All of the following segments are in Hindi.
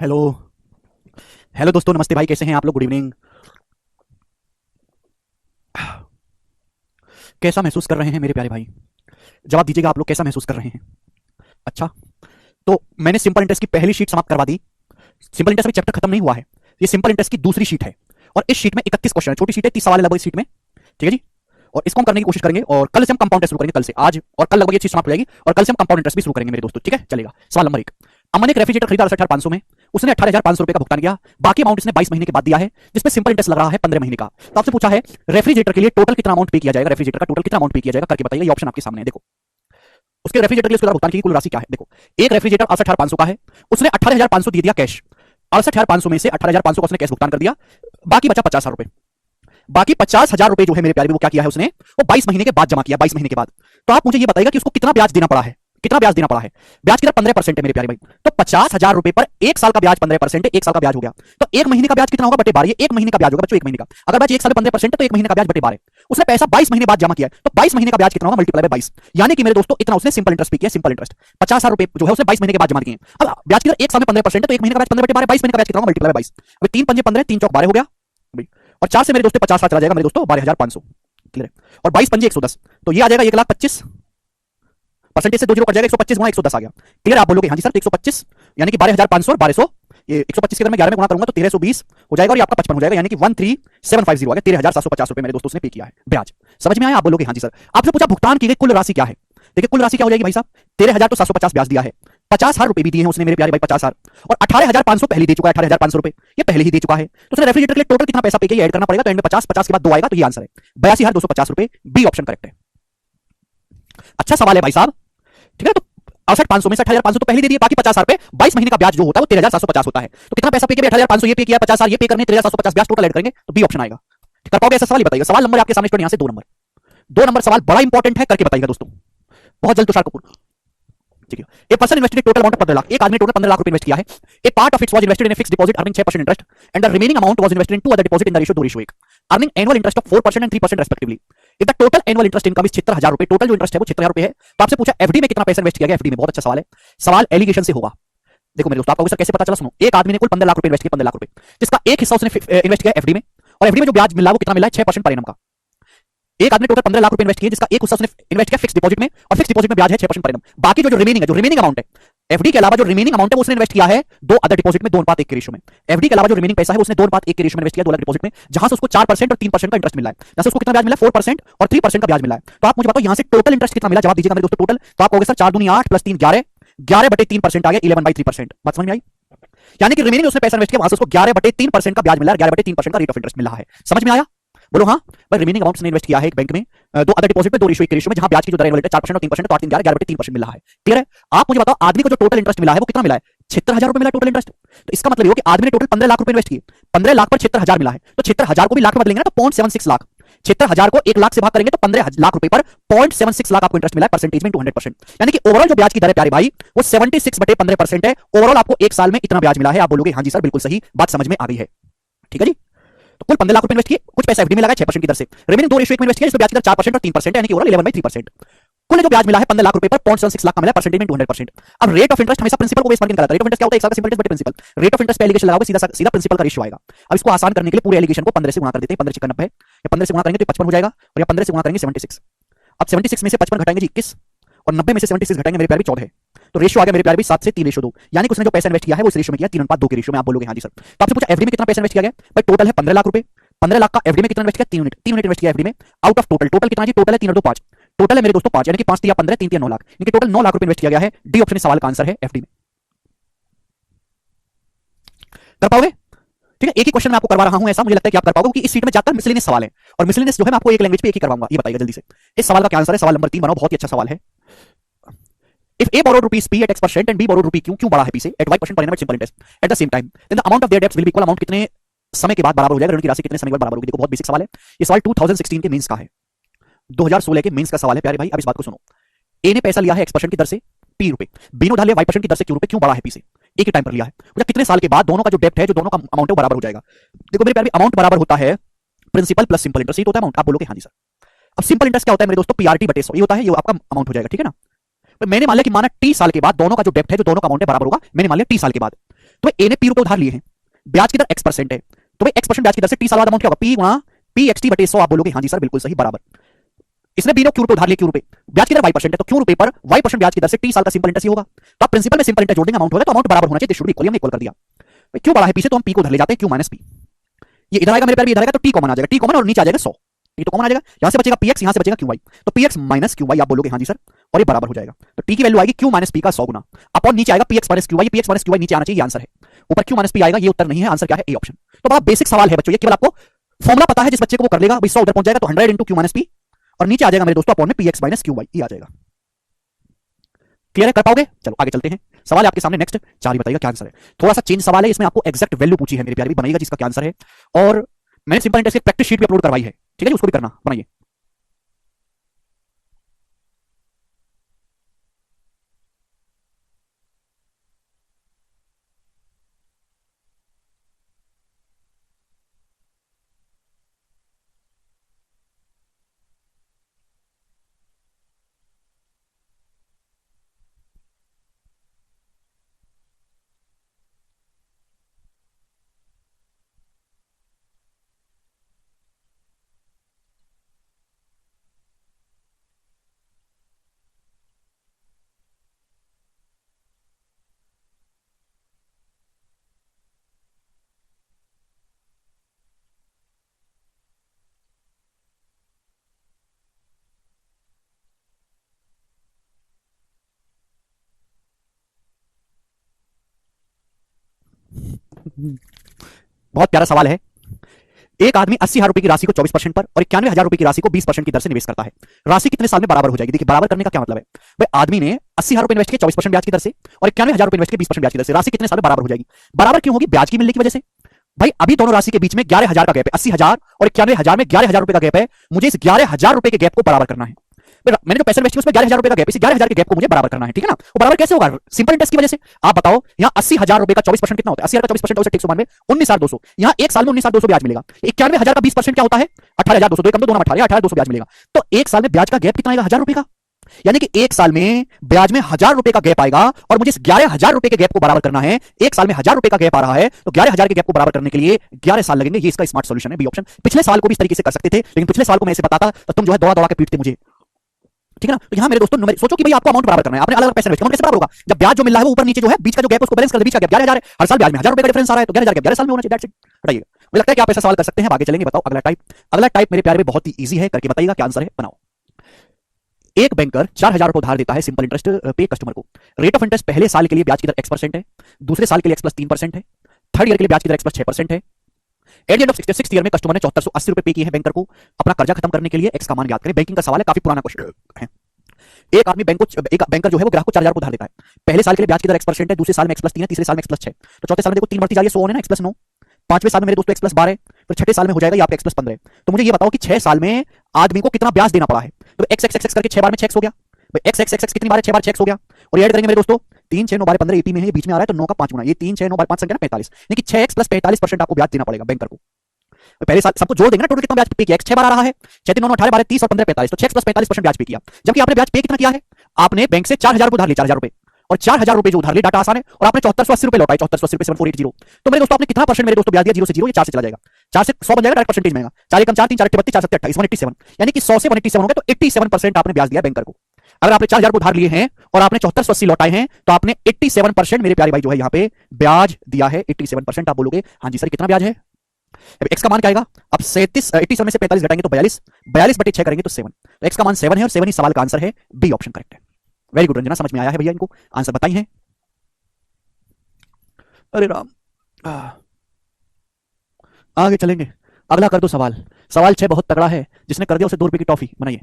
हेलो। हेलो दोस्तों, नमस्ते भाई, कैसे हैं आप लोग? Good evening. कैसा महसूस कर रहे हैं मेरे प्यारे भाई? जवाब दीजिएगा, आप लोग कैसा महसूस कर रहे हैं? अच्छा, तो मैंने सिंपल इंटरेस्ट की पहली शीट समाप्त करवा दी। सिंपल इंटरेस्ट में चैप्टर खत्म नहीं हुआ है। ये सिंपल इंटरेस्ट की दूसरी शीट है और इस शीट में 31 क्वेश्चन है। छोटी शीट है, 30 सवाल है लगभग इस शीट में। ठीक है जी। और इसको हम करने की कोशिश करेंगे और कल से हम कंपाउंड इंटरेस्ट शुरू करेंगे। कल से, आज और कल लगभग ये चीज समाप्त हो जाएगी और कल से हम कंपाउंड इंटरेस्ट भी शुरू करेंगे मेरे दोस्तों। ठीक है, चलेगा। सवाल नंबर 1। अमन ने एक रेफ्रिजरेटर खरीदा 68,500 में। उसने 18,500 रुपए का भुगतान किया। बाकी अमाउंट इसने 22 महीने के बाद दिया है, जिसमें सिंपल इंटरेस्ट लग रहा है 15 महीने का। तो आपसे पूछा है रेफ्रिजरेटर के लिए टोटल कितना अमाउंट पे किया जाएगा, रेफ्रिजरेटर का टोटल कितना अमाउंट पे किया जाएगा, करके बताइए। ये ऑप्शन आपके सामने है, देखो। उसके रेफ्रिजरेटर के लिए उसके द्वारा भुगतान की कुल राशि क्या है, देखो। एक रेफ्रिजरेटर 68,500 का है, उसने 18,500 दे दिया कैश। 68,500 में से 18,500 का उसने कैश भुगतान कर दिया। बाकी बचा 50,000 रुपए। बाकी 50,000 रुपए जो है मेरे प्यारे, वो क्या किया है उसने, वो 22 महीने के बाद जमा किया। 22 महीने के बाद। तो आप मुझे ये बताइएगा कि उसको कितना ब्याज देना पड़ा है। कितना ब्याज देना पड़ा है? ब्याज की दर 15% है मेरे प्यारे भाई। तो 50,000 रुपए पर एक साल का ब्याज 15% है। एक साल का ब्याज हो गया तो एक महीने का ब्याज कितना होगा, बटे 12। ये एक महीने का ब्याज होगा बच्चों, एक महीने का। अगर ब्याज एक साल में 15% है तो एक महीने का ब्याज बटे 12। उसने पैसा 22 महीने बाद जमा किया है, तो 22 महीने का ब्याज कितना होगा, मल्टीप्लाई बाय 22। यानी कि मेरे दोस्तों इतना उसने सिंपल इंटरेस्ट पे किया। सिंपल इंटरेस्ट 50,000 रुपए जो है उसने 22 महीने के बाद जमा किए। अब ब्याज की दर एक साल में 15% है, तो एक महीने का ब्याज 15 बटे 12, 22 महीने का ब्याज कितना होगा, मल्टीप्लाई बाय 22। अब 3 पंजे 15, 3 चौक 12 हो गया और 4 से मेरे दोस्तों 50 चला जाएगा मेरे दोस्तों, 12,500। क्लियर है? और 22 पंजे 110, तो ये आ जाएगा 1,25,000। परसेंटेज से 2 जीरो कट जाएगा, 125 गुणा 110 आ गया। क्लियर? आप बोलोगे हाँ जी सर, तो 125 यानी कि 12,500 और 1200, ये 125 के अंदर मैं 11 में गुणा करूंगा तो 1320 हो जाएगा और ये आपका 55 हो जाएगा, यानी कि 13,750 आ गया। 13,750 रुपए मेरे दोस्तों ने पे किया है ब्याज। समझ में आया? आप बोलोगे हाँ जी सर। आपसे पूछा भुगतान की गई कुल राशि क्या है। देखिए कुल राशि क्या हो जाएगी भाई साहब, 13,000 तो 750 ब्याज दिया है, 50,000 रुपए भी दिए हैं उसने मेरे प्यारे भाई, 50,000, और 18,500 पहले दे चुका है। 18,500 रुपए ये पहले ही दे चुका है। तो उसने रेफ्रिजरेटर के लिए टोटल कितना पैसा पे किया, ऐड करना पड़ेगा। तो एंड में 50 50 के बाद 2 आएगा, तो ये आंसर है 82,250 रुपए। बी ऑप्शन करेक्ट है। अच्छा सवाल है भाई साहब। ठीक है, तो 68,500 में से 18,500 तो पहले दे दिए, बाकी 50,000 रुपए 22 महीने का ब्याज जो होता है वो 13,750 होता है। तो कितना पैसा पे किया, 18,500 ये पे किया, 50,000 ये पे करने, 13,750 ब्याज टोटल ऐड करेंगे तो बी ऑप्शन आएगा। कर पाओगे ऐसा सवाल? बताइएगा। सवाल नंबर आपके सामने स्टूडेंट, यहां से 2 नंबर सवाल बड़ा इंपॉर्टेंट है, करके बताइएगा दोस्तों बहुत जल्द। तुषार कपूर, ठीक है। A person invested total amount 15 lakh. एक आदमी टोटल 15 लाख रुपए इन्वेस्ट किया है। A part of its was invested in a fixed deposit earning 6% interest and the remaining amount was invested in two other deposit in the ratio 2:1, earning annual interest of 4% and 3% respectively. If the total annual interest income is 76,000 रुपए, टोटल जो इंटरेस्ट है वो 76,000 रुपए है। तो आपसे पूछा एफडी में कितना पैसा इन्वेस्ट किया गया। एफडी में बहुत अच्छा सवाल है, सवाल एलिगेशन से होगा। देखो मेरे दोस्तों, आपको सर कैसे पता चला, सुनो। एक आदमी ने कुल 15 लाख रुपए इन्वेस्ट किया, 15 लाख रुपए, जिसका एक हिस्सा उसने इन्वेस्ट किया एफडी में, और एफडी में जो ब्याज मिला वो कितना मिला है, 6% पर एनम का। एक आदमी टोटल 15 लाख रुपए इन्वेस्ट किए, जिसका एक हिस्सा उसने इन्वेस्ट किया फिक्स डिपॉजिट में, और फिक्स डिपॉजिट में ब्याज है 6% पर एनम। बाकी जो रिमेनिंग है, जो रिमेनिंग अमाउंट है एफडी के अलावा, जो रिमेनिंग अमाउंट है वो उसने इन्वेस्ट किया है दो अदर डिपॉजिट में 2:1 के रेशियो में। एफडी के अलावा जो रिमेनिंग पैसा है वो उसने 2:1 के रेशियो में इन्वेस्ट किया, 2 अलग डिपॉजिट में, जहां से उसको 4% और 3% का इंटरेस्ट मिला है। जैसे उसको कितना ब्याज मिला, 4% और 3% का ब्याज मिला है। तो आप मुझे बताओ यहां से टोटल इंटरेस्ट कितना मिला, जवाब दीजिएगा मेरे दोस्तों। टोटल तो आप कहोगे सर 4 दूनी 8 प्लस 3 11, 11/3% आ गया, 11/3%। बात समझ में आई? यानी कि रिमेनिंग उसने पैसा इन्वेस्ट किया, वहां से उसको 11/3% का ब्याज मिला है, 11/3% का रेट ऑफ इंटरेस्ट मिला है। समझ में आया? बोलो हाँ भाई। रिमेनिंग अमाउंट ने इन्वेस्ट किया है एक बैंक में, दो अदर डिपॉजिट में 2:1 के रेशियो में, जहां ब्याज की जो दर है 4% और 3%, तो 8 3 11, 11/3% मिला है। क्लियर है? आप मुझे बताओ आदमी को जो टोटल इंटरेस्ट मिला है वो कितना मिला है, 76,000 रुपए मिला टोटल इंटरेस्ट। तो इसका मतलब ये हो कि आदमी ने टोटल 15 लाख रुपए इन्वेस्ट किए, 15 लाख पर 76,000 मिला है, तो 76,000 को भी लाख में बदलेंगे ना, तो 0.76 लाख। 76,000 को 1 लाख से भाग करेंगे तो 15 लाख रुपए पर 0.76 लाख आपको इंटरेस्ट मिला है, परसेंटेज में 200%। यानी कि ओवरऑल जो ब्याज की दर है प्यारे भाई वो 76/15% है। ओवरऑल आपको एक साल में इतना ब्याज मिला है। आप बोलोगे हाँ जी सर, बिल्कुल सही बात, समझ में आ गई है। ठीक है जी। तो कुल 15 लाख रुपए इन्वेस्ट किए, कुछ पैसा एफडी में लगा 6% की दर से, रिमेनिंग 2:1 में इन्वेस्ट किया, जिसमें ब्याज की दर 4% और 3% है, यानी कि ओवरऑल 11/3%। कुल जो ब्याज मिला है 15 लाख रुपए पर 0.76 लाख का मिला, परसेंटेज में 200%। अब रेट ऑफ इंटरेस्ट हमेशा प्रिंसिपल को बेस मार्किंग कराता है। रेट ऑफ इंटरेस्ट क्या होता है, एक साल का सिंपल इंटरेस्ट बटे प्रिंसिपल। रेट ऑफ इंटरेस्ट पे एलिगेशन लगाओगे, सीधा सीधा प्रिंसिपल का रेशियो आएगा। अब इसको आसान करने के लिए पूरे एलिगेशन को 15 से गुणा कर देते हैं। 15 से 90 है, या 15 से गुणा करेंगे तो 55 हो जाएगा, और या 15 से गुणा करेंगे 76। अब 76 में से 55 घटाएंगे जी 21, और 90 में से 76 घटाएंगे मेरे प्यारे भी 14 है। तो रेशियो आ गया मेरे प्यारे भी 7 से 3 रेशियो 2, यानी कि उसने जो पैसा इन्वेस्ट किया है वो इस रेशियो में किया, 3:2 के रेशियो में। आप बोलोगे हाँ जी सर। तो आपसे पूछा एफडी में कितना पैसा इन्वेस्ट किया गया, भाई टोटल है 15 लाख रुपए। 15 लाख का एफडी में कितना इन्वेस्ट किया, 3 यूनिट इन्वेस्ट किया एफडी में, आउट ऑफ टोटल। टोटल कितना जी, टोटल है 3 और 2 5, टोटल है मेरे दोस्तों 5, यानी कि 5 3 15, 3 3 9 लाख, यानी कि टोटल 9 लाख रुपए इन्वेस्ट किया गया है। डी ऑप्शन इस सवाल का आंसर है, एफडी में। कर पाओगे? ठीक है, एक ही क्वेश्चन मैं आपको करवा रहा हूं, ऐसा मुझे लगता है कि आप कर पाओगे, क्योंकि इस सीट में ज्यादातर मिसलेनियस सवाल है, और मिसलेनियस जो है मैं आपको एक लैंग्वेज पे एक ही करवाऊंगा। ये बताइएगा जल्दी से, इस सवाल का क्या आंसर है। सवाल नंबर 3 बनाओ, बहुत ही अच्छा सवाल है। If A borrowed rupees P at X% and B borrowed rupee Q, क्यों बढ़ा है P से at Y% per annum at simple interest at the same time, then the amount of their debts will be equal, amount कितने समय के बाद बराबर हो जाएगा, ऋण की राशि कितने समय के बाद बराबर होगी। देखो बहुत बेसिक सवाल है, ये सवाल 2016 के मेंस का है, 2016 के मेंस का सवाल है प्यारे भाई। अब इस बात को सुनो, ए ने पैसा लिया है X% की दर से P रुपए, बी ने उधार लिया Y% की दर से Q रुपए, क्यों बढ़ा है P से, एक ही टाइम पर लिया है, मतलब कितने साल के बाद दोनों का जो डेप्ट है, जो दोनों का अमाउंट है वो बराबर हो जाएगा। देखो मेरे प्यारे भाई, अमाउंट बराबर होता है प्रिंसिपल प्लस सिंपल इंटरेस्ट, ये होता है अमाउंट। आप बोलोगे हाँ जी सर। अब सिंपल इंटरेस्ट क्या होता है मेरे दोस्तों, PRT बटे 100, ये होता है, ये आपका अमाउंट हो जाएगा। ठीक है ना। मैंने मान लिया कि माना T साल के बाद दोनों का जो डेप्ट है, जो दोनों का अमाउंट है बराबर होगा, मैंने मान लिया T साल के बाद। तो ए ने पी रुपए उधार लिए हैं, ब्याज की दर x% है, तो भाई x% ब्याज की दर से टी साल बाद अमाउंट क्या होगा, पी गुणा पी एक्स टी बटे 100। आप बोलोगे हाँ जी सर बिल्कुल सही, बराबर। इसने बी ने क्यू रुपए उधार लिए, क्यू रुपए ब्याज की दर y% है, तो क्यू रुपए पर y% ब्याज की दर से टी साल का सिंपल इंटरेस्ट ही होगा। तो आप प्रिंसिपल में सिंपल इंटरेस्ट जोड़ देंगे, अमाउंट होगा तो अमाउंट बराबर होना चाहिए, शुड बी इक्वल, हमने इक्वल कर दिया। क्यू बड़ा है पी से, तो हम पी को उधर ले जाते हैं, क्यू माइनस पी। ये इधर आएगा मेरे प्यारे, इधर आएगा तो टी कॉमन आ जाएगा, टी कॉमन और नीचे आ जाएगा 100, ये तो कॉमन आ जाएगा। यहां से बचेगा px, यहां से बचेगा qy, तो px माइनस qy आप बोलोगे हाँ जी सर, और ये बराबर हो जाएगा। तो t की वैल्यू आएगी q माइनस p का 100 गुना, अपॉन नीचे आएगा px minus qy, px minus qy नीचे आना चाहिए, ये आंसर है। ऊपर q माइनस p आएगा, ये उत्तर नहीं है, आंसर क्या है, ए ऑप्शन। तो बड़ा बेसिक सवाल है बच्चों, ये केवल आपको फॉर्मुला पता है, जिस बच्चे को वो कर लेगा, 100 उधर पहुंच जाएगा तो 100 इंटू q माइनस p, और नीचे आ जाएगा मेरे दोस्तों अपॉन में px माइनस qy, ये आ जाएगा। क्लियर है, कर पाओगे? चलो आगे चलते हैं, सवाल है आपके सामने नेक्स्ट, 4 ही बताइएगा क्या आंसर है। थोड़ा सा चेंज सवाल है, इसमें आपको एग्जैक्ट वैल्यू पूछी है मेरे प्यारे, भी बनाइएगा जिसका क्या आंसर है। और मैंने सिंपल इंटरेस्ट की प्रैक्टिस शीट भी अपलोड करवाई है, ठीक है जी, उसको भी करना, बनाइए। बहुत प्यारा सवाल है। एक आदमी 80,000 रुपए की राशि को 24% पर और 91,000 रुपए की राशि को 20% की दर से निवेश करता है। राशि कितने साल में बराबर हो जाएगी? देखिए बराबर करने का क्या मतलब है भाई, आदमी ने 80,000 रुपए इन्वेस्ट किए 24% ब्याज की दर से, और 91,000 रुपए इन्वेस्ट किए 20% ब्याज की दर से, राशि कितने साल में बराबर हो जाएगी? बराबर क्यों होगी? ब्याज की मिलने की वजह से। भाई अभी दोनों राशि के बीच में 11,000 का गैप है, 80,000 और 91,000 में 11,000 रुपए का गैप है, मुझे इस 11,000 रुपए के गैप को बराबर करना है। मैंने जो पैसे इन्वेस्ट किए उसमें 11,000 रुपए का गैप, इस 11,000 के गैप को मुझे बराबर करना है, ठीक है ना। वो बराबर कैसे होगा? सिंपल इंटरेस्ट की वजह से। आप बताओ यहाँ 80,000 रुपए का 24% कितना होता है? 80,000 का 24% 192, 19,200, यहाँ एक साल में 19,200 ब्याज मिलेगा। 91,000 का 20% क्या होता है? 18,200, दो कम दो 18, 18,200 ब्याज मिलेगा। तो एक साल में ब्याज का गैप कितना आएगा? 1,000 रुपए का। यानी कि एक साल में ब्याज में 1,000 रुपए का गैप आएगा, और मुझे इस 11,000 रुपए के गैप को बराबर करना है। एक साल में 1,000 रुपए का गैप आ रहा है, तो 11,000 के गैप को बराबर करने के लिए 11 साल लगेंगे। ये इसका स्मार्ट सॉल्यूशन है, बी ऑप्शन। पिछले साल को भी इस तरीके से कर सकते थे, लेकिन पिछले साल को मैं ऐसे बताता तो तुम जो है दौड़ा दौड़ा के पीटते मुझे, ठीक है ना। तो यहां मेरे दोस्तों सोचो कि भाई आपको अमाउंट बराबर करना है, आपने अलग अलग पैसे इन्वेस्ट, अमाउंट कैसे बराबर होगा? जब ब्याज जो मिल रहा है वो ऊपर नीचे जो है बीच का जो गैप उसको बैलेंस कर दे, बीच का गैप 11,000 है, हर साल ब्याज में 1,000 रुपए का डिफरेंस आ रहा है, तो 11,000 गैप 11 साल में होना चाहिए, दैट्स इट। बताइए, मुझे लगता है कि आप ऐसा सवाल कर सकते हैं। आगे चलेंगे, बताओ अगला टाइप। अगला टाइप मेरे प्यारे में बहुत ही ईजी है, करके बताइएगा क्या आंसर है, बनाओ। एक बैंकर 4,000 रुपए उधार देता है सिंपल इंटरेस्ट पे कस्टमर को। रेट ऑफ इंटरेस्ट पहले साल के लिए ब्याज की दर x% है, दूसरे साल के लिए x प्लस 3% है, थर्ड ईयर के लिए ब्याज की दर x प्लस 6% है। At the end of six year में कस्टमर ने 7,480 रुपए पे किए हैं बैंकर को। अपना कर्जा खत्म करने के लिए एक्स का मान ज्ञात करें। बैंकिंग का सवाल है, काफी पुराना क्वेश्चन है। एक आदमी एक बैंकर जो है वो ग्राहक को 4,000 रुपए उधार देता है। पहले साल के लिए ब्याज की दर x% है, दूसरे साल में x प्लस 3 है, तीसरे साल में x प्लस 6। तो चौथे साल में देखो 3 बढ़ती जा रही है, 100 है ना, x प्लस 9। पांचवें साल में मेरे दोस्तों x प्लस 12, फिर छठे साल में हो जाएगा यहाँ पे x प्लस 15। तो मुझे ये बताओ कि 6 साल में आदमी को कितना ब्याज देना पड़ा है? तो x x x x करके 6 बार में 6x हो गया, x x x x कितनी बार है? 6 बार 6x हो गया। और ऐड करेंगे मेरे दोस्तों, 3 6 9 12 15 एपी में है, ये बीच में आ रहा है तो 9 का 5 गुना, ये 3 6 9 12 5 संख्या ना 45, यानी कि 6x प्लस 45% आपको ब्याज देना पड़ेगा बैंकर को। पहले साल सबको जोड़ देंगे ना, टोटल कितना ब्याज पे किया? 6 बार आ रहा है, 6 3 9 18 12 30 और 15 45, तो 6 प्लस 45% ब्याज पे किया। जबकि आपने ब्याज पे कितना किया है? आपने बैंक से 4,000 रुपए उधार लिए, 4,000 रुपए, और 4,000 रुपए जो उधार लिए, डाटा आसान है, और आपने 7480 रुपए लौटाए, 7480 रुपए 7480। तो मेरे दोस्तों आपने कितना परसेंट मेरे दोस्तों ब्याज दिया? 0 से 0, ये 4 से चला जाएगा, 4 से 100 बन जाएगा, डायरेक्ट परसेंटेज में आएगा। 4 कम 4 3 4 32 4 7 28 187, यानी कि 100 से 187 हो गए, तो 87% आपने ब्याज दिया बैंकर को। अगर आपने 4,000 उधार लिए हैं और आपने 7480 लौटाए हैं, तो आपने 87% मेरे प्यारे भाई जो है यहाँ पे ब्याज दिया है। 87% आप बोलोगे हाँ जी सर कितना ब्याज है? एक्स का मान क्या आएगा? अब 37 87 में से 45 घटाएंगे तो 42, 42 बटे 6 करेंगे तो 7। तो एक्स का मान 7 है, और 7 ही सवाल का आंसर है, बी ऑप्शन करेक्ट है। वेरी गुड रंजना, समझ में आया है भैया, इनको आंसर बताई है। अरे राम, आगे चलेंगे, अगला कर दो सवाल। सवाल 6 बहुत तगड़ा है, जिसने कर दिया उसे 2 रुपए की टॉफी, बनाइए।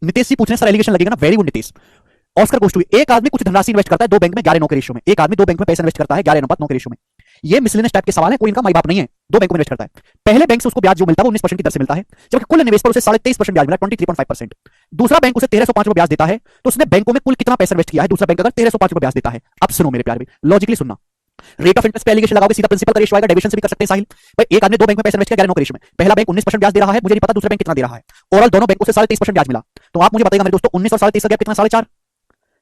नितेश जी पूछ रहे हैं सर एलिगेशन लगेगा ना, वेरी गुड नितेश। ऑस्कर गोष्ट हुई, एक आदमी कुछ धनराशि इन्वेस्ट करता है दो बैंक में 11-9 के रेशियो में, एक आदमी दो बैंक में पैसा इन्वेस्ट करता है 11:9 के रेशियो में। ये मिसलेनियस टाइप के सवाल है, कोई इनका माई बाप नहीं है, दो बैंकों में इन्वेस्ट करता है। पहले बैंक से उसको ब्याज जो मिलता है वो 19% की दर से मिलता है, जबकि कुल निवेश पर उसे 23.5% ब्याज मिला, 23.5%। दूसरा बैंक उसे 1305 रुपए ब्याज देता है, तो उसने बैंकों में कुल कितना पैसा इन्वेस्ट किया है, दूसरा बैंक अगर 1305 रुपए ब्याज देता है। अब सुनो मेरे प्यारे भाई, लॉजिकली सुनना। रेट ऑफ इंटरेस्ट पे एलिगेशन लगाओगे, सीधा प्रिंसिपल का रेशियो आएगा, डेविएशन से भी कर सकते हैं साहिल भाई। एक आदमी दो बैंक में पैसा इन्वेस्ट किया 11-9 के रेशियो में, पहला बैंक 19% ब्याज दे रहा है, मुझे नहीं पता दूसरा बैंक कितना दे रहा है, ओवरऑल दोनों बैंकों से 23.5% ब्याज मिला। तो आप मुझे बताइएगा मेरे दोस्तों, 19 और 23 का गैप कितना, 4.5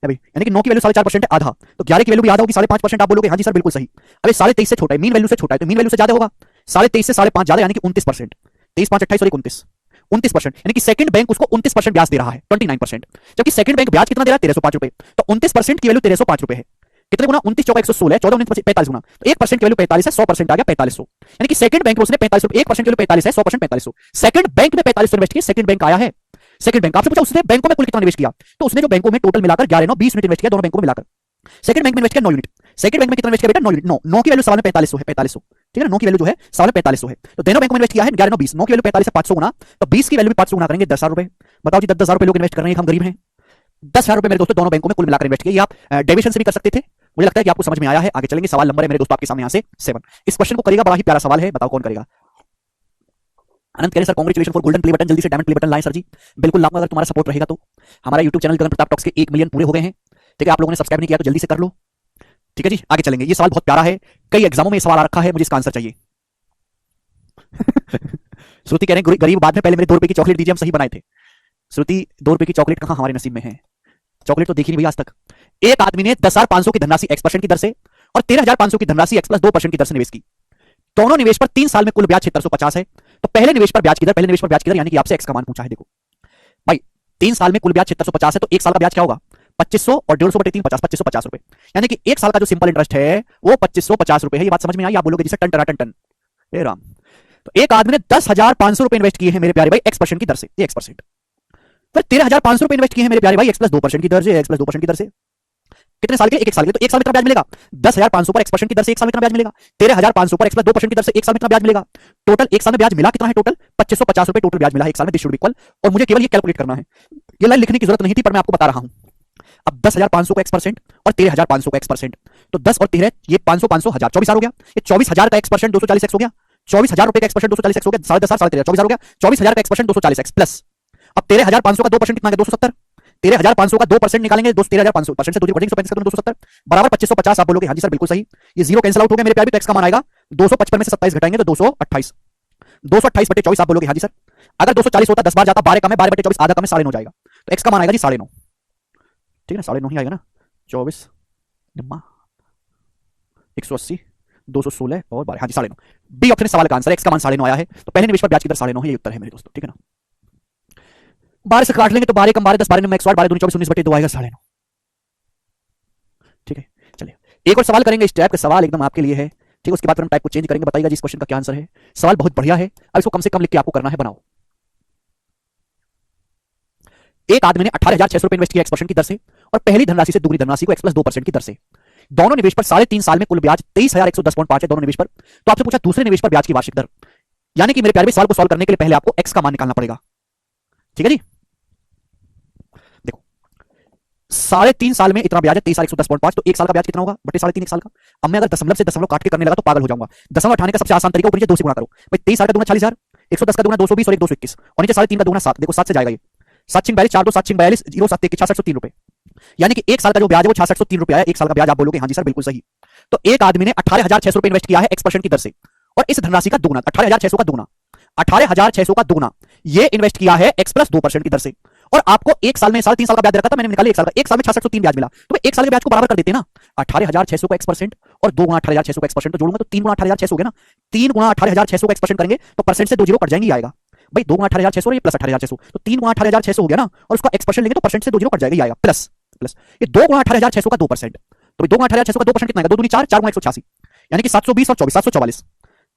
है भाई, यानी कि 9 की वैल्यू 4.5% है, आधा। तो 11 की वैल्यू भी आधा होगी, 5.5%। आप बोलोगे हाँ जी सर बिल्कुल सही। अबे 23.5 से छोटा है, मीन वैल्यू से छोटा है, तो मीन वैल्यू से ज्यादा होगा, 23.5 से 5.5 ज्यादा, यानी कि 29%। 23, 5, 28 और 29, 29%, यानी कि सेकंड बैंक उसको 29% ब्याज दे रहा है, 29%। जबकि सेकंड बैंक ब्याज कितना दे रहा है, 1305 रुपए। तो 29% की वैल्यू 1305 रुपए है। कितने गुना, 29 चौका 116 है, 14 19 45 गुना, तो 1% की वैल्यू 45 है, 100% आ गया 4500। यानी कि सेकंड बैंक में उसने 45, 1% की वैल्यू 45 है, 100% 4500। सेकंड बैंक में 4500 इन्वेस्ट किया, सेकंड बैंक आया है। सेकंड बैंक आपसे पूछा उसने बैंकों में कुल कितना निवेश किया, तो उसने जो बैंकों में टोटल मिलाकर 11-9-20 यूनिट इन्वेस्ट किया, दोनों बैंकों में मिलाकर। सेकंड बैंक में इन्वेस्ट किया 9 यूनिट। सेकंड बैंक में कितना इन्वेस्ट किया बेटा, 9 यूनिट। 9 की वैल्यू सवाल में 4500 है, 4500, ठीक है ना, 9 की वैल्यू जो है सवाल में 4500 है। तो दोनों बैंकों में इन्वेस्ट किया है 11-9-20, 9 की वैल्यू 45 है, 500 गुना, तो 20 की वैल्यू भी 500 गुना करेंगे, 10,000 रुपए। बताओ जी 10,000 रुपए लोग इन्वेस्ट कर रहे हैं, हम गरीब हैं। 10,000 रुपए मेरे दोस्तों दोनों बैंकों में कुल मिलाकर इन्वेस्ट किया। आप डेविएशन से भी कर सकते थे, मुझे लगता है कि आपको समझ में आया है। आगे चलेंगे, सवाल नंबर है मेरे दोस्तों आपके सामने यहाँ से 7। इस क्वेश्चन को करेगा, बड़ा ही प्यारा सवाल है, बताओ कौन करेगा। अनंत कह रहे sir congratulation for golden play button, जल्दी से डायमंड प्ले बटन लाएं सर जी। बिल्कुल लाऊंगा, अगर तुम्हारा सपोर्ट रहेगा तो। हमारा यूट्यूब चैनल गगन प्रताप टॉक्स के 1 मिलियन पूरे हो गए हैं, ठीक है। आप लोगों ने सब्सक्राइब नहीं किया तो जल्दी से कर लो, ठीक है जी। आगे चलेंगे, ये सवाल बहुत प्यारा है, कई एग्जामों में ये सवाल आ रखा है, मुझे इसका आंसर चाहिए। श्रुति कह रहे हैं गरीब बाद में, पहले मेरे 2 रुपए की चॉकलेट दीजिए, हम सही बनाए थे। श्रुति 2 रुपए की चॉकलेट कहां हमारे नसीब में है, चॉकलेट तो देखी नहीं भैया आज तक। एक आदमी ने 10,500 की धनराशि x% की दर से और 13,500 की धनराशि x + 2% की दर से निवेश की। दोनों निवेश पर 3 साल में कुल ब्याज 7650 है। तो पहले निवेश पर ब्याज की दर, पहले निवेश पर ब्याज की दर यानी कि आपसे x का मान पूछा है। देखो भाई 3 साल में कुल ब्याज 7650 है, तो 1 साल का ब्याज क्या होगा, 2500 और 150 बटे 3 50, 2550 रुपए। यानी कि 1 साल का जो सिंपल इंटरेस्ट है वो 2550 रुपए है। ये बात समझ में आई? आप बोलोगे जिसे टन टन टन टन, हे राम। तो एक आदमी ने 10,500 रुपए इन्वेस्ट किए हैं मेरे प्यारे भाई x% की दर से, ये x%। फिर 13,500 रुपए इन्वेस्ट किए हैं मेरे प्यारे भाई x + 2% की दर से, x + 2% की दर से। कितने साल के, एक साल के। तो एक साल में कितना ब्याज मिलेगा, 10,500 पर x% की दर से एक साल में कितना ब्याज मिलेगा, 13,500 पर x + 2% की दर से एक साल में कितना ब्याज मिलेगा। टोटल एक साल में ब्याज मिला कितना है, टोटल 2550 रुपए टोटल ब्याज मिला है एक साल में, दिस शुड बी इक्वल। और मुझे केवल ये कैलकुलेट करना है, ये लाइन लिखने की जरूरत नहीं थी, पर मैं आपको बता रहा हूं। अब 10,500 को x% और 13,500 को x%, तो 10 और 13 ये 500 500 1000 24,000 हो गया। ये 24,000 का x% 240x हो गया, 24,000 रुपए का x% 240x हो गया, 10,500 13,000 24,000 हो गया। 24,000 का x% 240x प्लस अब 13,500 का 2% कितना है, 270। 13,500 का 2% निकालेंगे, 13,500 परसेंट से 2 कटेंगे, 270 बराबर 2550। आप बोलोगे हाँ जी सर बिल्कुल सही। ये जीरो कैंसिल आउट हो गया मेरे प्यारे, तो x का मान आएगा 255 में से 27 घटाएंगे तो 228, 228 बटे 24। आप बोलोगे हाँ जी सर। अगर 240 होता 10 बार जाता, 12 कम है, 12 बटे 24 आधा कम है, 9.5 जाएगा। तो x का मान आएगा जी 9.5, ठीक है ना, 9.5 ही आएगा ना। 24 निम्मा 180 216 और 12, हाँ जी 9.5। बी ऑप्शन सवाल का आंसर, x का मान 9.5 आया है। तो पहले निवेश पर ब्याज की दर 9.5 है, ये उत्तर है मेरे दोस्तों, ठीक है ना। 12 से काट लेंगे तो 12 कम 12 10, 12 9 108, 12 दूनी 24, 19 बटे 2 आएगा 9.5, ठीक है। चलिए एक और सवाल करेंगे, इस टाइप का सवाल एकदम आपके लिए है, ठीक है। उसके बाद फिर हम टाइप को चेंज करेंगे, बताइएगा जी इस क्वेश्चन का क्या आंसर है। सवाल बहुत बढ़िया है, अब इसको कम से कम लिख के आपको करना है, बनाओ। एक आदमी ने 18,600 रुपए इन्वेस्ट किया x% की दर से और पहली धनराशि से दूसरी धनराशि को x + 2% की दर से। दोनों निवेश पर 3.5 साल में कुल ब्याज 23,110.5 है, दोनों निवेश पर। तो आपसे पूछा दूसरे निवेश पर ब्याज की वार्षिक दर, यानी कि मेरे प्यारे सवाल को सॉल्व करने के लिए पहले आपको x का मान निकालना पड़ेगा, ठीक है जी। देखो 3.5 साल में इतना ब्याज है 23,110.5, तो 1 साल का ब्याज कितना होगा बटे 3.5 1 साल का। अब मैं अगर दशमलव से दशमलव काट के करने लगा तो पागल हो जाऊंगा। दशमलव उठाने का सबसे आसान तरीका ऊपर नीचे 2 से गुणा करो भाई। 23 साल का दूना 40,000, 110 का दूना 220 और 1 221 और नीचे 3.5 का दूना 7। देखो 7 से जाएगा ये, 7 42 4 2 7 42 0 7 61 6603 रुपए, यानी कि 1 साल का जो ब्याज है वो 6603 रुपए आया 1 साल का ब्याज। आप बोलोगे हाँ जी सर बिल्कुल सही। तो एक आदमी ने 18,600 रुपए इन्वेस्ट किया है x% की दर से और इस धनराशि का दुगुना, 18,600 का दुगुना, 18,600 का दुगुना ये इन्वेस्ट किया है x + 2% की दर से। और आपको 1 साल में 3.5 साल का ब्याज रखा था, मैंने निकाला 1 साल का, 1 साल में 6603 ब्याज मिला। तो 1 साल के ब्याज को बराबर कर देते हैं ना, 18,600 का x% और 2 गुना 18,600 का x% तो जोड़ूंगा तो 3 गुना 18,600 हो गया ना। 3 गुना 18,600 का x% करेंगे तो परसेंट से 2 जीरो कट जाएंगे, आएगा भाई 2 गुना 18,600 और ये प्लस 18,600, तो 3 गुना 18,600 हो गया ना, और उसका x% लेंगे तो परसेंट से 2 जीरो कट जाएगा, ये आएगा प्लस प्लस ये 2 गुना 18,600 का 2%। तो 2 गुना 18,600 का 2% कितना आएगा, 2 दूनी 4, 4 गुना 186, यानी कि 720 और 24 744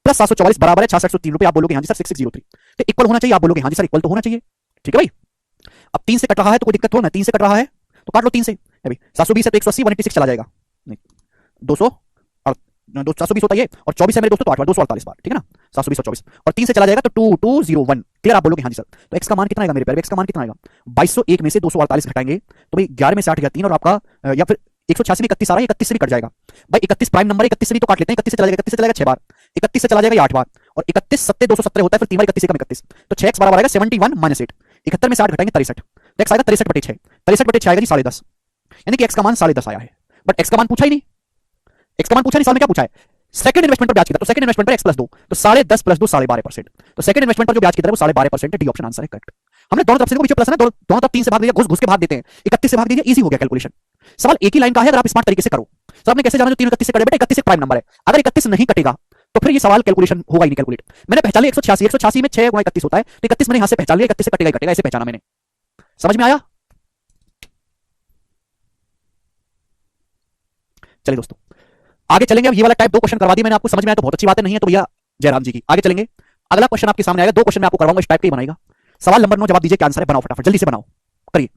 प्लस 744 बराबर है 6603 रुपए। आप बोलोगे हाँ जी सर 6603, तो इक्वल होना चाहिए। आप बोलोगे हाँ जी सर इक्वल तो होना चाहिए, ठीक है भाई। अब 3 से कट रहा है तो कोई दिक्कत हो ना, 3 से कट रहा है तो काट लो 3 से भाई। 720 है तो 180 186 चला जाएगा, नहीं 200 और दो 720 होता है ये, और 24 है मेरे दोस्तों तो 8 बार 248 बार, ठीक है ना, 720 और 24, और 3 से चला जाएगा तो 2201। क्लियर? आप बोलोगे हाँ जी सर। तो एक्स का मान कितना आएगा मेरे प्यारे? एक्स का मान कितना आएगा? 2201 में से 248 घटाएंगे तो भाई 11 में से 8 गया 3, और आपका या फिर 186 में 31 आ रहा है, 31 से भी कट जाएगा भाई, 31 प्राइम नंबर है, 31 से भी तो काट लेते हैं, 31 से चला जाएगा, 31 से चला जाएगा 6 बार, 31 से चला जाएगा 8 बार, और 31 सत्ते 270 होता है, फिर 3 बार 31 एकम 31, तो 6x बराबर आएगा 71 माइनस 8, 71 में से 8 घटाएंगे 63, तो x आएगा 63 बटे 6, 63 बटे 6 आएगा जी 10.5, यानी कि x का मान 10.5 आया है। बट x का मान पूछा ही नहीं, x का मान पूछा नहीं, साल में क्या पूछा है? सेकंड इन्वेस्टमेंट पर ब्याज कितना, तो सेकंड इन्वेस्टमेंट पर x प्लस 2, तो 10.5 प्लस 2 12.5%, तो सेकंड इन्वेस्टमेंट पर जो ब्याज कितना है वो 12.5% है, डी ऑप्शन आंसर है करेक्ट। हमने दोनों तरफ से पीछे प्लस है ना, दोनों तरफ 3 से भाग दिया, घुस घुस के भाग देते हैं, 31 से भाग दीजिए, इजी हो गया कैलकुलेशन। सवाल एक ही लाइन का है, अगर आप स्मार्ट तरीके से करो। सर आपने कैसे जाना जो 3 31 से कटे? बेटा 31 एक प्राइम नंबर है, अगर 31 नहीं कटेगा तो फिर ये सवाल कैलकुलेशन होगा ही नहीं, कैलकुलेट। मैंने पहचान लिया 186 में 6 गुणा 31 होता है, तो 31 मैंने यहां से पहचान लिया, 31 से कटेगा ही कटेगा, ऐसे पहचाना मैंने। समझ में आया? चलिए दोस्तों आगे चलेंगे। अब ये वाला टाइप 2 क्वेश्चन करवा दी मैंने आपको, समझ में आया तो बहुत अच्छी बात है, नहीं है तो भैया जयराम जी की। आगे चलेंगे, अगला क्वेश्चन आपके सामने आएगा, 2 क्वेश्चन मैं आपको करवाऊंगा, इस टाइप के ही बनाएगा। सवाल नंबर 9 जवाब दीजिए, क्या आंसर है, बनाओ फटाफट, जल्दी से बनाओ, करिए।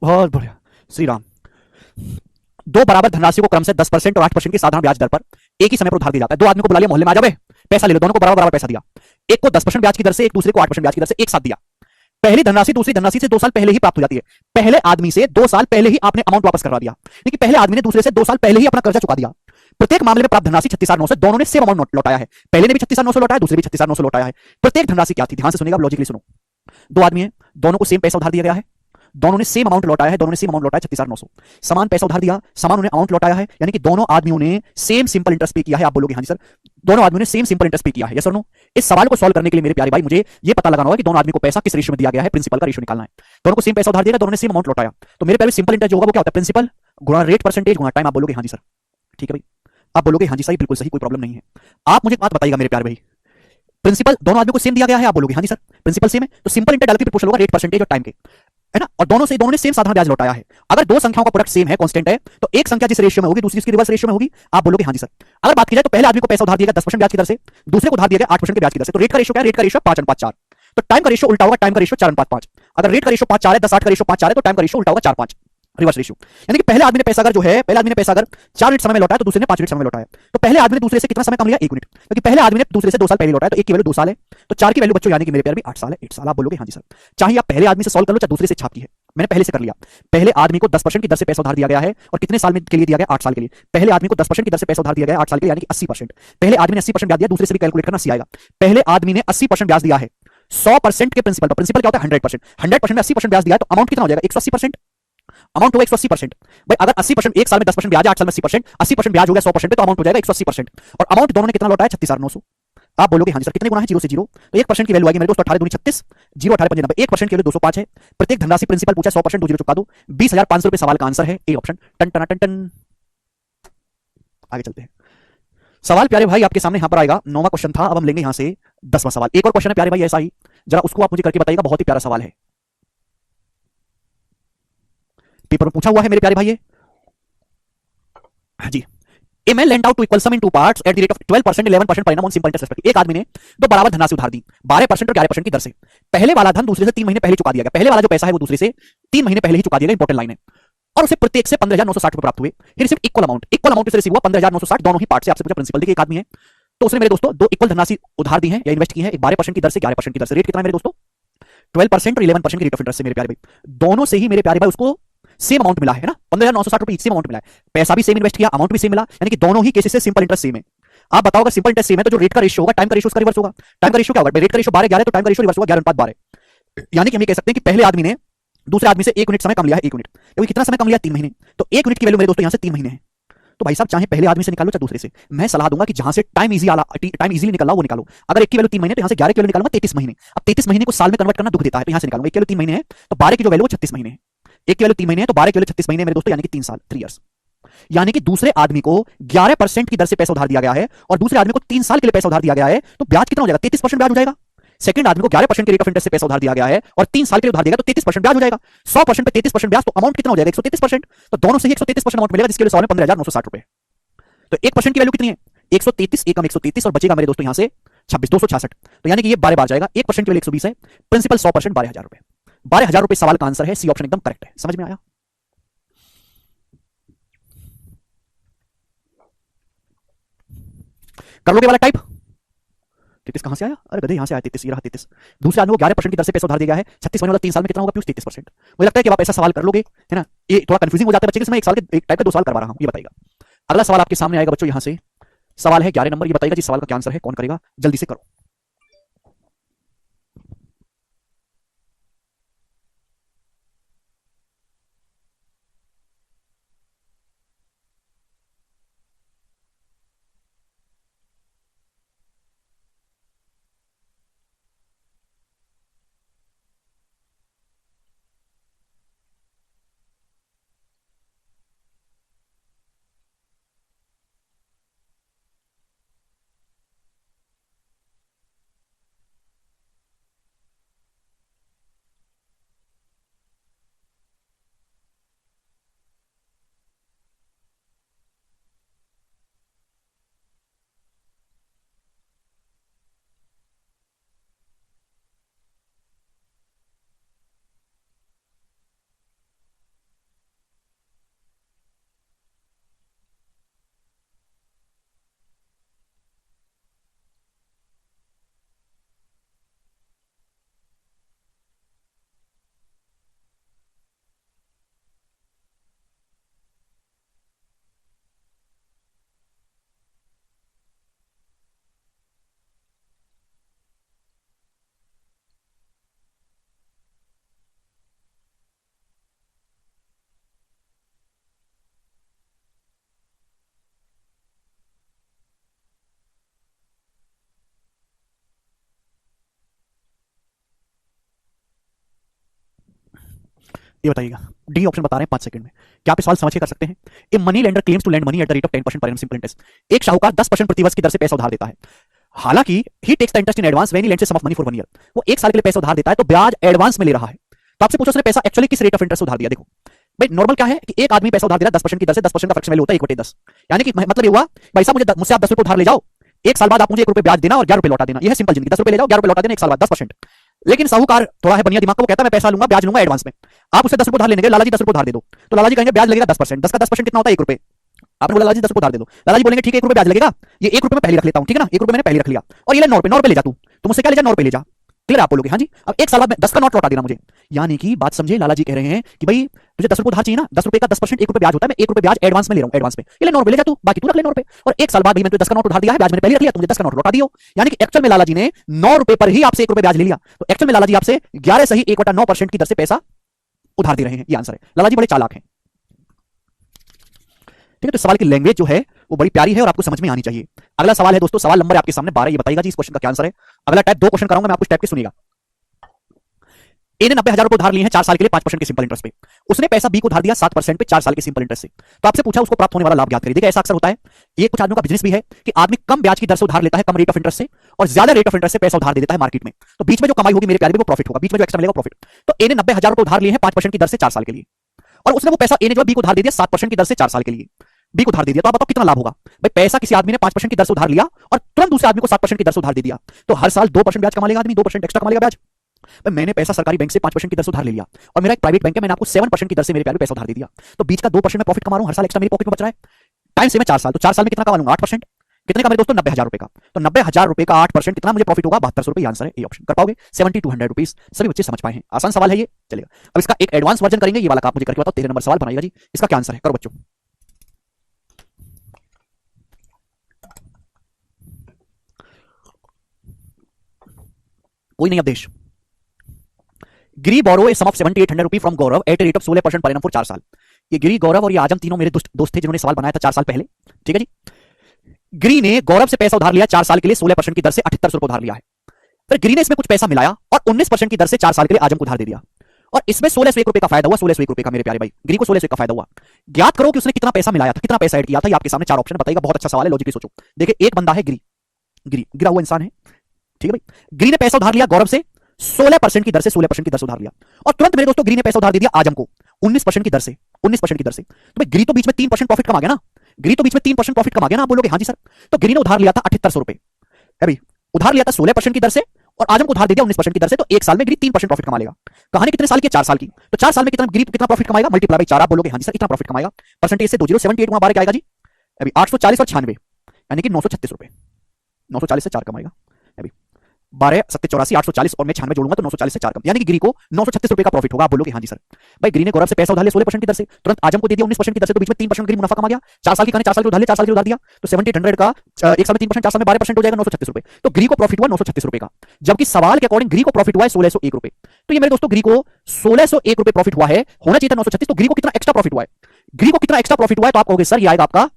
बहुत बढ़िया, श्री राम। दो बराबर धनराशि को क्रम से 10% और 8% की साधारण ब्याज दर पर एक ही समय पर उधार दिया जाता है। दो आदमी को बुला लिया, मोहल्ले में आ जाओ, पैसा ले लो, दोनों को बराबर बराबर पैसा दिया, एक को 10% ब्याज की दर से, एक दूसरे को 8% ब्याज की दर से एक साथ दिया। पहली धनराशि दूसरी धनराशि से 2 साल पहले ही प्राप्त हो जाती है। पहले आदमी से 2 साल पहले ही आपने अमाउंट वापस करवा दिया, लेकिन पहले आदमी ने दूसरे से 2 साल पहले ही अपना कर्जा चुका दिया। प्रत्येक मामले में प्राप्त धनराशि 36,900, दोनों ने सेम अमाउंट लौटाया है। पहले ने भी 36,900 लौटाया, दूसरे भी 36,900 लौटाया है। प्रत्येक धनराशि क्या थी, ध्यान से सुनिएगा, लॉजिकली सुनो। दो आदमी है, दोनों को सेम पैसा उधार दिया गया है, दोनों ने सेम अमाउंट लौटाया है, दोनों ने सेम अमाउंट लौटाया 36,900, समान पैसा उधार दिया, समान उन्हें अमाउंट लौटाया है, यानी कि दोनों आदमियों ने सेम सिंपल इंटरेस्ट पे किया है। आप बोलोगे हाँ जी सर, दोनों आदमियों ने सेम सिंपल इंटरेस्ट पे किया है, यस और नो? इस सवाल को सॉल्व करने के लिए मेरे प्यारे भाई मुझे ये पता लगाना होगा कि दोनों आदमी को पैसा किस रेशियो में दिया गया है, प्रिंसिपल का रेशियो निकालना है। दोनों को सेम पैसा उधार दिया, दोनों ने सेम अमाउंट लौटाया, तो मेरे प्यारे सिंपल इंटरेस्ट जो होगा वो क्या होता है, प्रिंसिपल गुणा रेट परसेंटेज गुणा टाइम। आप बोलोगे हाँ जी सर, ठीक है भाई, आप बोलोगे हाँ जी सही, बिल्कुल सही, कोई प्रॉब्लम नहीं है। आप मुझे एक बात बताइएगा मेरे प्यारे भाई, प्रिंसिपल दोनों आदमी को सेम दिया गया है, आप बोलोगे हाँ जी सर प्रिंसिपल सेम है, तो सिंपल इंटरेस्ट डाल के प्रोपोर्शनल होगा रेट परसेंटेज और टाइम के, है ना, और दोनों ने सेम साधारण ब्याज लौटाया है। अगर दो संख्याओं का प्रोडक्ट सेम है, कांस्टेंट है, तो एक संख्या जिस रेशियो में होगी दूसरी उसकी रिवर्स रेशियो में होगी। आप बोलोगे हाँ जी सर। अगर बात की जाए तो पहले आदमी को पैसा उधार दिया गया 10% ब्याज की दर से, दूसरे को उधार दिया गया 8% के ब्याज की दर से, तो रेट का रेशियो क्या है, रेट का रेशियो 5:4, तो टाइम का रेशियो उल्टा होगा, टाइम का रेशियो 4:5। अगर रेट का रेशियो 5:4 है, 10:8 का रेशियो 5:4 है, तो टाइम का रेशियो उल्टा होगा 4:5, रिवर्स रेशियो। यानी कि पहले आदमी ने पैसा अगर जो है, पहले आदमी ने पैसा अगर 4 मिनट समय में लौटाया तो दूसरे ने 5 मिनट समय में लौटाया, तो पहले आदमी ने दूसरे से कितना समय कम लिया, 1 मिनट, क्योंकि पहले आदमी ने दूसरे से 2 साल पहले लौटाया, तो एक की वैल्यू 2 साल है, तो 4 की वैल्यू बच्चों यानी कि मेरे प्यार भी 8 साल है, 8 साल। आप बोलोगे हाँ जी सर। चाहे आप पहले आदमी से सॉल्व कर लो, चाहे दूसरे से छापी है, मैंने पहले से कर लिया। पहले आदमी को 10% की दर से पैसा उधार दिया गया है, और कितने साल में के लिए दिया गया, 8 साल के लिए। पहले आदमी को 10% की दर से पैसा उधार दिया गया 8 साल के लिए, यानी कि 80%। पहले आदमी ने 80% ब्याज दिया, दूसरे से भी कैलकुलेट करना 80 आएगा। पहले आदमी ने 80% ब्याज दिया है 100% के प्रिंसिपल पर, प्रिंसिपल क्या होता है 100%, 100% में 80% ब्याज दिया, तो अमाउंट कितना हो जाएगा 180%, अमाउंट होगा 180%। भाई अगर 80% एक साल में 10% ब्याज है, 8 साल में 80%, 80% ब्याज हो गया 100% पे, तो अमाउंट हो जाएगा 180%, और अमाउंट दोनों ने कितना लौटाया 36,900। आप बोलोगे हाँ जी सर, कितने गुना है, 0 से 0, तो 1% की वैल्यू आएगी मेरे दोस्तों 18 दूनी 36, 0 18 पंजे 90, 1% की वैल्यू 205 है। प्रत्येक धनराशि प्रिंसिपल पूछा 100%, 2 0 चुका दो, 20,500 रुपए सवाल का आंसर है, ए ऑप्शन। टन टन टन टन। आगे चलते हैं, सवाल प्यारे भाई आपके सामने यहां पर आएगा, 9वां क्वेश्चन था, अब हम लेंगे यहां से 10वां सवाल। एक और क्वेश्चन है प्यारे भाई ऐसा ही, जरा उसको आप मुझे करके बताइएगा, बहुत ही प्यारा सवाल है, पेपर में पूछा हुआ है मेरे प्यारे भाई। हाँ जी, a man lent out two equal sum in two parts at the rate of 12% 11% per annum on simple interest respective. एक आदमी ने दो बराबर धनराशि उधार दी 12% और 11% की दर से। पहले वाला धन दूसरे से 3 महीने पहले चुका दिया गया, पहले वाला जो पैसा है वो दूसरे से 3 महीने पहले ही चुका दिया गया, इंपॉर्टेंट लाइन है। और उसे प्रत्येक से 15,960 रुपए प्राप्त हुए। ही रिसीव्ड इक्वल अमाउंट से रिसीव हुआ 15,960 दोनों ही पार्ट से। आपसे पूछा प्रिंसिपल देखिए एक आदमी है तो उसने मेरे दोस्तों दो इक्वल धनराशि उधार दी है या इन्वेस्ट की है, 12% की दर से 11% की दर से। रेट कितना है मेरे दोस्तों 12% और 11% की रेट ऑफ इंटरेस्ट से मेरे प्यारे भाई। दोनों से ही मेरे प्यारे भाई उसको सेम अमाउंट मिला है ना, 15,960 रुपए सेम अमाउंट मिला है, पैसा भी सेम इन्वेस्ट किया, अमाउंट भी सेम मिला, यानी कि दोनों ही केसेस से सिंपल इंटरेस्ट सेम है। आप बताओ अगर सिंपल इंटरेस्ट सेम है तो जो रेट का रेशियो होगा टाइम का रेशियो उसका रिवर्स होगा। टाइम का रेशियो क्या होगा, रेट का रेशियो 12/11 तो टाइम का रेशियो रिवर्स होगा 11/12। यानी कि हम ये कह सकते हैं कि पहले आदमी ने दूसरे आदमी से 1 यूनिट समय कम लिया है, 1 यूनिट, क्योंकि कितना समय कम लिया 3 महीने, तो 1 यूनिट की वैल्यू मेरे दोस्तों यहां से 3 महीने है। तो भाई साहब चाहे पहले आदमी से निकालो चाहे दूसरे से, मैं सलाह दूंगा कि जहां से टाइम इजीली निकालना वो निकालो। अगर एक की वैल्यू 3 महीने तो यहां से 11 की वैल्यू निकालूंगा 33 महीने। अब 33 महीने को साल में कन्वर्ट करना दुख देता है, तो यहां से निकालूंगा। एक की वैल्यू 3 महीने है तो 12 की जो वैल्यू 36 महीने है। एक की वैल्यू 3 महीने है तो 12 की वैल्यू 36 महीने मेरे दोस्तों, यानी कि 3 साल, 3 इयर्स। यानी कि दूसरे आदमी को 11% की दर से पैसा उधार दिया गया है और दूसरे आदमी को 3 साल के लिए पैसा उधार दिया गया है, तो ब्याज कितना हो जाएगा 33% ब्याज हो जाएगा। सेकंड आदमी को 11% के रेट ऑफ इंटरेस्ट से पैसा उधार दिया गया है और 3 साल के लिए उधार दिया गया, तो 33% ब्याज हो जाएगा। 100% पे 33% ब्याज, तो अमाउंट कितना हो जाएगा 133%। तो दोनों से ही 133% अमाउंट मिलेगा, जिसके लिए सवाल में 15,960 रुपए। तो 1% की वैल्यू कितनी है 133, एकम 133 और बचेगा मेरे दोस्तों यहां से 26, 266। तो यानी कि ये 12 बार जाएगा। 1% की वैल्यू 120 है, प्रिंसिपल 100% 12,000 रुपए। 12,000 रुपए सवाल का आंसर है, सी ऑप्शन एकदम करेक्ट है। समझ में आया? कर लोगे वाला टाइप। 33 कहां से आया, अरे गधे यहां से आया 33, ये रहा 33। दूसरे आदमी को 11% की दर से पैसा उधार दिया गया है, 36 महीने वाला 3 साल में कितना होगा 33%। मुझे लगता है कि आप ऐसा सवाल कर लोगे, है ना। ये थोड़ा कंफ्यूजिंग हो जाता है बच्चे के समय, एक साल के एक टाइप के 2 सवाल करवा रहा हूं, ये बताइएगा। अगला सवाल आपके सामने आएगा बच्चों, यहां से सवाल है 11 नंबर। ये बताइएगा जी सवाल का क्या आंसर है, कौन करेगा, जल्दी से करो। ये बताइएगा, डी ऑप्शन बता रहे हैं 5 सेकंड में। क्या आप इस सवाल समझ के कर सकते हैं? A money lender claims to lend money at the rate of 10% per annum simple interest. एक शाहूकार 10% प्रतिवर्ष की दर से पैसा उधार देता है, हालांकि he takes the interest in advance when he lends some of money for 1 year. वो 1 साल के लिए पैसा उधार देता है तो ब्याज एडवांस में ले रहा है। तो आपसे पूछो उसने पैसा एक्चुअली किस रेट ऑफ इंटरेस्ट उधार दिया। देखो भाई नॉर्मल क्या है कि एक आदमी पैसा उधार दे रहा है 10% की दर से, 10% का फ्रैक्शन वैल्यू होता है 1/10। यानी कि मतलब ये हुआ भाई साहब मुझसे आप 10 रुपए उधार ले जाओ, 1 साल बाद आप मुझे 1 रुपए ब्याज देना और 11 रुपए लौटा देना। ये है सिंपल जिंदगी, 10 रुपए ले जाओ 11 रुपए लौटा देना 1 साल बाद 10%। लेकिन साहूकार थोड़ा है बनिया दिमाग का, वो कहता है मैं पैसा लूंगा ब्याज लूंगा एडवांस में। आप उसे 10 रुपए उधार लेने गए, लाला जी 10 रुपए उधार दे दो, तो लाला जी कहेंगे ब्याज लगेगा 10%, 10 का 10% कितना होता है 1 रुपए। आपने बोला लाला जी 10 रुपए उधार दे दो, लाला जी बोलेंगे ठीक है 1 रुपए ब्याज लगेगा, ये 1 रुपए मैं पहले रख लेता हूं, ठीक है ना, 1 रुपए मैंने पहले रख लिया और ये ले 9 रुपए, 9 रुपए ले जा तू मुझसे क्या ले जा 9 रुपए ले जा। क्लियर आप बोलोगे हाँ जी। अब 1 साल बाद 10 का नोट लौटा देना मुझे। यानी कि बात समझे, लाला जी कह रहे हैं कि भाई तुझे 10 रुपए उधार चाहिए ना, 10 रुपए का 10% 1 रुपए ब्याज होता है, मैं 1 रुपए ब्याज एडवांस में ले रहा हूं, एडवांस में ये ले 9 रुपए ले जा तू, बाकी तू रख ले 9 रुपए। और 1 साल बाद भाई मैंने 10 का नोट उधार दिया है, ब्याज मैंने पहले रख लिया, तुझे 10 का नोट लौटा दियो। यानी कि एक्चुअल में लाला जी ने 9 रुपए पर ही आपसे 1 रुपए ब्याज ले लिया। तो एक्चुअल में लाला जी आपसे 11 सही 1/9% की दर से पैसा उधार दे रहे हैं, ये आंसर है। लाला जी बड़े चालाक हैं। ठीक है, तो सवाल की लैंग्वेज जो है वो बड़ी प्यारी है और आपको समझ में आनी चाहिए। अगला सवाल है दोस्तों, सवाल नंबर आपके सामने 12। ये बताइएगा जी इस क्वेश्चन का क्या आंसर है। अगला टाइप 2 क्वेश्चन कराऊंगा मैं आपको, टाइप के सुनिएगा। ए ने 90,000 रुपए उधार लिए हैं 4 साल के लिए 5% के सिंपल इंटरेस्ट पे। उसने पैसा बी को उधार दिया 7% पे 4 साल के सिंपल इंटरेस्ट से। तो आपसे पूछा उसको प्राप्त होने वाला लाभ ज्ञात करिए। देखिए ऐसा अक्सर होता है, ये कुछ आदमियों का बिजनेस भी है कि आदमी कम ब्याज की दर से उधार लेता है, कम रेट ऑफ इंटरेस्ट से, और ज्यादा रेट ऑफ इंटरेस्ट से पैसा उधार दे देता है मार्केट में। तो बीच में जो कमाई होगी मेरे प्यारे वो प्रॉफिट होगा, बीच में जो एक्स्ट्रा मिलेगा प्रॉफिट। तो ए ने 90,000 रुपए उधार लिए हैं 5% की दर से 4 साल के लिए, और उसने वो पैसा ए ने जो बी को उधार दे दिया 7% की दर से 4 साल के लिए। बी को उधार दे दिया, तो आप बताओ कितना लाभ होगा भाई। पैसा किसी आदमी ने 5% की दर से उधार लिया और तुरंत दूसरे आदमी को 7% की दर से उधार दे दिया, तो हर साल 2% ब्याज कमा लेगा आदमी, 2% एक्स्ट्रा कमा लेगा ब्याज। भाई मैंने पैसा सरकारी बैंक से 5% की दर से उधार ले लिया और मेरा एक प्राइवेट बैंक है, मैंने आपको 7% की दर से मेरे प्यारे पैसा उधार दे दिया, तो बीच का 2% मैं प्रॉफिट कमा रहा हूं, हर साल एक्स्ट्रा मेरी पॉकेट में बच रहा है। टाइम से मैं 4 साल, तो 4 साल में कितना कमा लूंगा? 8%। कितने का मेरे दोस्तों? 90,000 रुपए का। तो 90,000 रुपए का 8% कितना मुझे प्रॉफिट होगा? 7200 रुपए। आंसर है ए ऑप्शन। कर पाओगे? 70 to 100 रुपीज। सभी बच्चे समझ पाए हैं? आसान सवाल है ये, चलेगा। अब इसका एक एडवांस वर्जन करेंगे, ये वाला आप मुझे करके बताओ। 13 नंबर सवाल बनाइएगा जी, इसका क्या आंसर है? करो बच्चों। कोई नहीं Awadhesh. Giri borrow a sum of 7800 rupee from Gaurav at rate of 16% per annum for 4 साल। ये गिरी, गौरव और ये आजम तीनों मेरे दोस्त थे जिन्होंने सवाल बनाया था 4 साल पहले। ठीक है जी। गिरी ने गौरव से पैसा उधार लिया 4 साल के लिए 16% की दर से 7800 रुपए उधार लिया है। फिर गिरी ने इसमें कुछ पैसा मिलाया और 19% की दर से 4 साल के लिए आजम को उधार दे दिया और इसमें 1601 रुपए का फायदा हुआ। 1601 रुपए का मेरे प्यारे भाई, गिरी को 1601 का फायदा हुआ। ज्ञात करो कि उसने कितना पैसा मिलाया था, कितना पैसा ऐड किया था। ये आपके सामने 4 ऑप्शन बताइएगा। बहुत अच्छा सवाल है, लॉजिकली सोचो। देखिए, एक बंदा है गिरी, गिरी गिरा हुआ इंसान है। ठीक है भाई। गिरी ने पैसा उधार लिया गौरव से 16% की दर से, 16% की दर से उधार लिया और तुरंत मेरे दोस्तों गिरी ने पैसा उधार दे दिया आजम को 19% की दर से, 19% की दर से। तो भाई गिरी तो बीच में 3% प्रॉफिट कमा गया ना, गिरी तो बीच में 3% प्रॉफिट कमा गया ना। आप बोलोगे हाँ जी सर। तो गिरी ने उधार लिया था 7800 रुपए, है भाई, उधार लिया था 16% की दर से और आजम को उधार दे दिया 19% की दर से, तो एक साल में गिरी 3% प्रॉफिट कमा लेगा। कहानी कितने साल की है? 4 साल की। तो 4 साल में कितना गिरी कितना प्रॉफिट कमाएगा? Multiply by 4। आप बोलोगे हाँ जी सर, इतना प्रॉफिट कमाएगा। परसेंटेज से 20, 78 गुणा 12 क्या आएगा जी? अभी 840 और 96 यानी कि 936 रुपए। 940 से 4 कमाएगा अभी। 12 7 84 840 और मैं 96 जोड़ूंगा तो 940 से 4 कम, यानी कि गिरी को 936 रुपए का प्रॉफिट होगा। आप बोलोगे हाँ जी सर। भाई गिरी ने गौरव से पैसा उधार लिया 16% की दर से, तुरंत आजम को दे दिया 19% की दर से, तो बीच में 3% गिरी मुनाफा कमा गया। 4 साल की कहानी, 4 साल की उधार लिया, 4 साल की उधार दिया, तो 7800 का एक साल में 3%, 4 साल में 12% हो जाएगा 936 रुपए। तो गिरी को प्रॉफिट हुआ 936 रुपए का, जबकि सवाल के अकॉर्डिंग गिरी को प्रॉफिट हुआ है 1601 रुपए। तो ये मेरे दोस्तों गिरी को 1601 रुपए प्रॉफिट हुआ है, होना चाहिए था 936। तो गिरी को कितना एक्स्ट्रा प्रॉफिट हुआ है? गिरी को कितना एक्स्ट्रा प्रॉफिट हुआ है? तो आप कहोगे सर ये आएगा आपका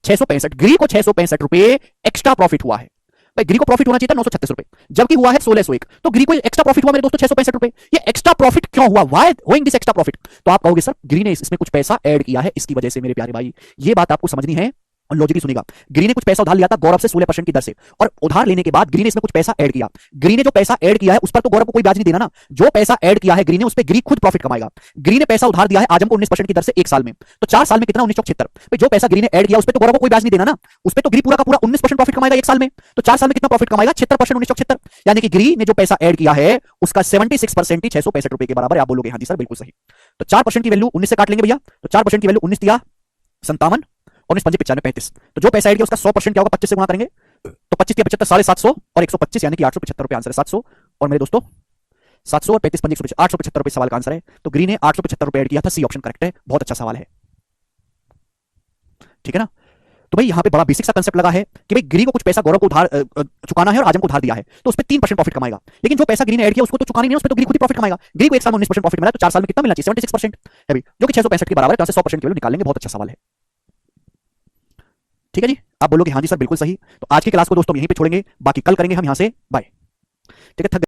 665। गिरी को 665 रुपए एक्स्ट्रा प्रॉफिट हुआ है। भाई गिरी को प्रॉफिट होना चाहिए था 936 रुपए, जबकि हुआ है 1601। तो गिरी को एक्स्ट्रा प्रॉफिट हुआ मेरे दोस्तों 665 रुपए। ये एक्स्ट्रा प्रॉफिट क्यों हुआ? Why going this extra profit? तो आप कहोगे सर गिरी ने इसमें कुछ पैसा ऐड किया है, इसकी वजह से। मेरे प्यारे भाई, ये बात आपको समझनी है और लॉजिकली सुनिएगा। गिरी ने कुछ पैसा उधार लिया था गौरव से 16% की दर से और उधार लेने के बाद गिरी ने इसमें कुछ पैसा ऐड किया। गिरी ने जो पैसा ऐड किया है उस पर तो गौरव को कोई ब्याज नहीं देना ना। जो पैसा ऐड किया है गिरी ने, उस पर गिरी खुद प्रॉफिट कमाएगा। गिरी ने पैसा उधार दिया है आजम को 19% की दर से 1 साल में, तो 4 साल में कितना? 1976। भाई जो पैसा गिरी ने ऐड किया उस पर तो गौरव को कोई ब्याज नहीं देना ना, उस पर तो गिरी पूरा का पूरा 19% प्रॉफिट कमाएगा 1 साल में। तो 4 साल में कितना प्रॉफिट कमाएगा? 76%, 1976। यानी कि गिरी ने जो पैसा ऐड किया है उसका 76% ही 665 रुपए के बराबर है। आप बोलोगे हाँ जी सर बिल्कुल सही। तो 4% की वैल्यू 19 से काट लेंगे भैया, तो 4% की वैल्यू 19 दिया 57 और 19 पंजे 95 35। तो जो पैसा ऐड किया उसका 100% क्या होगा? 25 से गुणा करेंगे, तो 25 के 75 750 और 125 यानी कि 875 रुपए आंसर है। 700 और मेरे दोस्तों 700 और 35 पंजे 875 रुपए सवाल का आंसर है। तो ग्रीन ने 875 रुपए ऐड किया था, सी ऑप्शन करेक्ट है। बहुत अच्छा सवाल है, ठीक है ना। तो भाई यहाँ पे बड़ा बेसिक सा कंसेप्ट लगा है कि भाई गिरी को कुछ पैसा गौरव को उधार चुकाना है और आजम को उधार दिया है, तो उस पर 3% प्रॉफिट कमाएगा। लेकिन जो पैसा गिरी ने ऐड किया उसको तो चुकाना नहीं है, उस पर तो गिरी खुद ही प्रॉफिट कमाएगा। गिरी को 1 साल में 19% प्रॉफिट मिला, तो 4 साल में कितना मिलना चाहिए? 76% है भाई, जो कि 665 के बराबर है। तो 100% की वैल्यू निकालेंगे। बहुत अच्छा सवाल है, ठीक है जी। आप बोलोगे हाँ जी सर बिल्कुल सही। तो आज की क्लास को दोस्तों यहीं पे छोड़ेंगे, बाकी कल करेंगे हम यहाँ से। बाय, ठीक है।